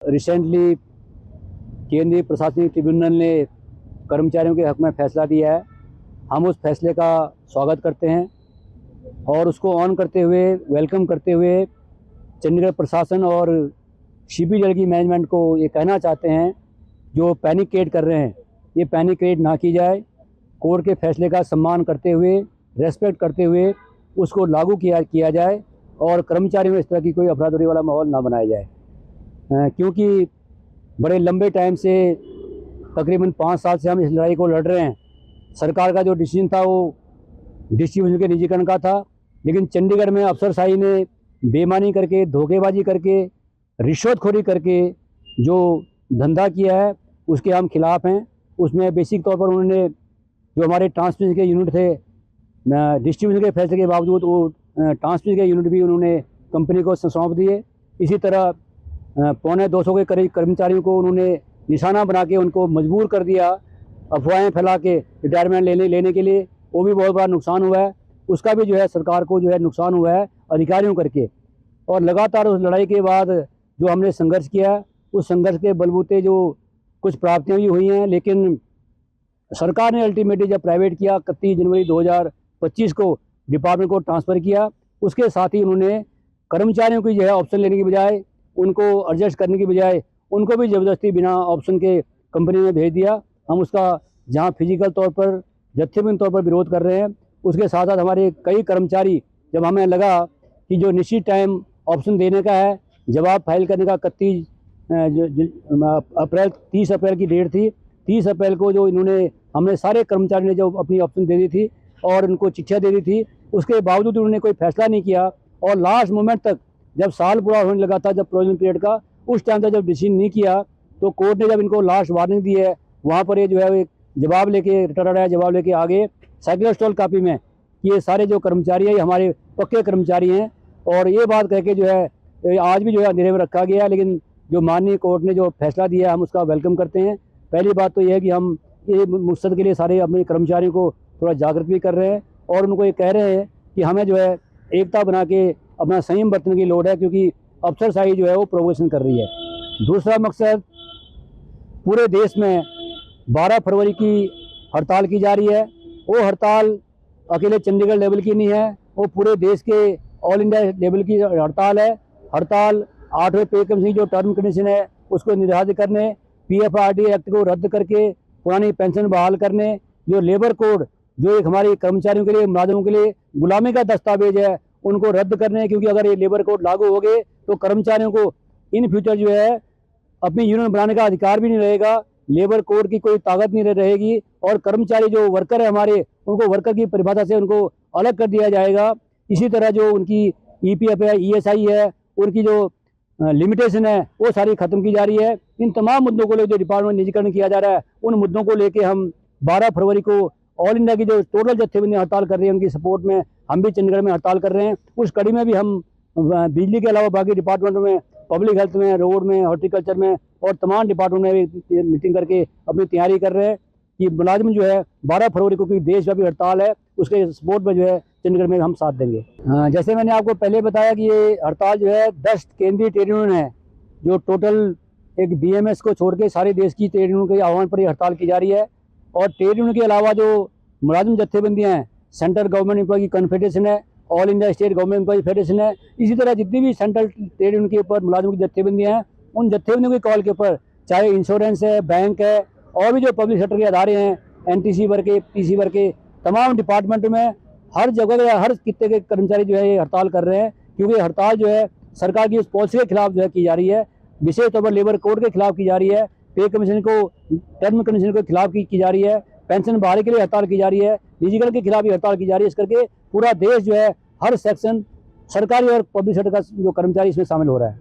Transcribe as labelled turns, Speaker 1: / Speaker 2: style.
Speaker 1: Recently केंद्रीय प्रशासनिक tribunal ने कर्मचारियों के हक में फैसला दिया है। हम उस फैसले का स्वागत करते हैं और उसको ऑन करते हुए, वेलकम करते हुए चंडीगढ़ प्रशासन और सीपीडीएल की मैनेजमेंट को ये कहना चाहते हैं, जो पैनिक क्रिएट कर रहे हैं, ये पैनिक क्रिएट ना की जाए। कोर्ट के फैसले का सम्मान करते हुए, रेस्पेक्ट करते हुए उसको लागू किया जाए और कर्मचारियों में इस तरह की कोई अफरा-तफरी वाला माहौल ना बनाया जाए। क्योंकि बड़े लंबे टाइम से, तकरीबन 5 साल से हम इस लड़ाई को लड़ रहे हैं। सरकार का जो डिसीजन था वो डिस्ट्रीब्यूशन के निजीकरण का था, लेकिन चंडीगढ़ में अफसरशाही ने बेईमानी करके, धोखेबाजी करके, रिश्वतखोरी करके जो धंधा किया है उसके हम खिलाफ हैं। उसमें बेसिक तौर पर उन्होंने जो हमारे ट्रांसमिशन के यूनिट थे, डिस्ट्रीब्यूशन के फैसले के बावजूद वो ट्रांसमिशन के यूनिट भी उन्होंने कंपनी को सौंप दिए। इसी तरह 250 के करीब कर्मचारियों को उन्होंने निशाना बना के उनको मजबूर कर दिया अफवाहें फैला के रिटायरमेंट लेने के लिए। वो भी बहुत बड़ा नुकसान हुआ है। उसका भी जो है सरकार को जो है नुकसान हुआ है अधिकारियों करके। और लगातार उस लड़ाई के बाद जो हमने संघर्ष किया, उस संघर्ष के बलबूते जो कुछ प्राप्तियां भी हुई हैं, लेकिन सरकार ने अल्टीमेटली जब प्राइवेट किया, 31 जनवरी 2025 को डिपार्टमेंट को ट्रांसफ़र किया। उसके साथ ही उन्होंने कर्मचारियों की जो है ऑप्शन लेने की बजाय, उनको एडजस्ट करने की बजाय, उनको भी ज़बरदस्ती बिना ऑप्शन के कंपनी में भेज दिया। हम उसका जहां फिजिकल तौर पर, जत्थेबंद तौर पर विरोध कर रहे हैं, उसके साथ साथ हमारे कई कर्मचारी, जब हमें लगा कि जो निश्चित टाइम ऑप्शन देने का है, जवाब फाइल करने का 31 अप्रैल 30 अप्रैल की डेट थी। 30 अप्रैल को जो हमने सारे कर्मचारी ने जो अपनी ऑप्शन दे दी थी और उनको चिट्ठियाँ दे दी थी, उसके बावजूद उन्होंने कोई फैसला नहीं किया। और लास्ट मोमेंट तक, जब साल पूरा होने लगा था, जब प्रोविजन पीरियड का, उस टाइम तक जब डिसीजन नहीं किया, तो कोर्ट ने जब इनको लास्ट वार्निंग दी है, वहाँ पर ये जो है एक जवाब लेके, रिटर्न आया जवाब लेके आगे साइकिल स्टॉल कापी में कि ये सारे जो कर्मचारी हैं ये हमारे पक्के कर्मचारी हैं। और ये बात कह के जो है आज भी जो है अंधेरे में रखा गया। लेकिन जो माननीय कोर्ट ने जो फैसला दिया है, हम उसका वेलकम करते हैं। पहली बात तो ये है कि हम ये मकसद के लिए सारे अपने कर्मचारियों को थोड़ा जागृत भी कर रहे हैं और उनको ये कह रहे हैं कि हमें जो है एकता बना के अपना संयम बरतने की लोड़ है, क्योंकि अफसरशाही जो है वो प्रोवोकेशन कर रही है। दूसरा मकसद, पूरे देश में 12 फरवरी की हड़ताल की जा रही है। वो हड़ताल अकेले चंडीगढ़ लेवल की नहीं है, वो पूरे देश के ऑल इंडिया लेवल की हड़ताल है। हड़ताल 8वें पे कमीशन जो टर्म कंडीशन है उसको निर्धारित करने, पीएफआरडी एक्ट को रद्द करके पुरानी पेंशन बहाल करने, जो लेबर कोड जो एक हमारे कर्मचारियों के लिए, मुलाजिमों के लिए गुलामी का दस्तावेज है, उनको रद्द करने। क्योंकि अगर ये लेबर कोड लागू हो गए तो कर्मचारियों को इन फ्यूचर जो है अपनी यूनियन बनाने का अधिकार भी नहीं रहेगा, लेबर कोड की कोई ताकत नहीं रहेगी और कर्मचारी जो वर्कर है हमारे, उनको वर्कर की परिभाषा से उनको अलग कर दिया जाएगा। इसी तरह जो उनकी ईपीएफ है, ईएसआई है, उनकी जो लिमिटेशन है वो सारी खत्म की जा रही है। इन तमाम मुद्दों को लेकर जो डिपार्टमेंट निजीकरण किया जा रहा है, उन मुद्दों को लेकर हम 12 फरवरी को ऑल इंडिया की जो टोटल जत्थेबंदी हड़ताल कर रही है, उनकी सपोर्ट में हम भी चंडीगढ़ में हड़ताल कर रहे हैं। उस कड़ी में भी हम बिजली के अलावा बाकी डिपार्टमेंटों में, पब्लिक हेल्थ में, रोड में, हॉर्टिकल्चर में और तमाम डिपार्टमेंट में भी मीटिंग करके अपनी तैयारी कर रहे हैं कि मुलाजिम जो है 12 फरवरी को क्योंकि देशव्यापी हड़ताल है, उसके सपोर्ट में जो है चंडीगढ़ में हम साथ देंगे। जैसे मैंने आपको पहले बताया कि ये हड़ताल जो है 10 केंद्रीय ट्रेड यूनियन है, जो टोटल एक बीएमएस को छोड़ के सारे देश की ट्रेड यूनियन के आह्वान पर ये हड़ताल की जा रही है। और ट्रेड यूनियन के अलावा जो मुलाजिम जत्थेबंदियाँ हैं, सेंट्रल गवर्नमेंट एम्प्लॉय की कन्फेडरेशन है, all India state government employee federation है, इसी तरह जितनी भी सेंट्रल ट्रेड यूनियन के ऊपर मुलाजिमों की जत्थेबंदियाँ हैं, उन जत्थेबंदियों की कॉल के ऊपर, चाहे इंश्योरेंस है, बैंक है और भी जो पब्लिक सेक्टर के अदारे हैं, एनटीसी वर्ग के, पीसी वर्ग के, तमाम डिपार्टमेंट में हर जगह हर कित्ते के कर्मचारी जो है ये हड़ताल कर रहे हैं। क्योंकि हड़ताल जो है सरकार की उस पॉलिसी के खिलाफ जो है की जा रही है, विशेष तौर पर लेबर कोड के खिलाफ की जा रही है, पे कमीशन को, टर्म कंडीशन के खिलाफ की जा रही है, पेंशन बहाली के लिए हड़ताल की जा रही है, निजीकरण के खिलाफ भी हड़ताल की जा रही है। इस करके पूरा देश जो है, हर सेक्शन, सरकारी और पब्लिक सेक्टर का जो कर्मचारी इसमें शामिल हो रहा है।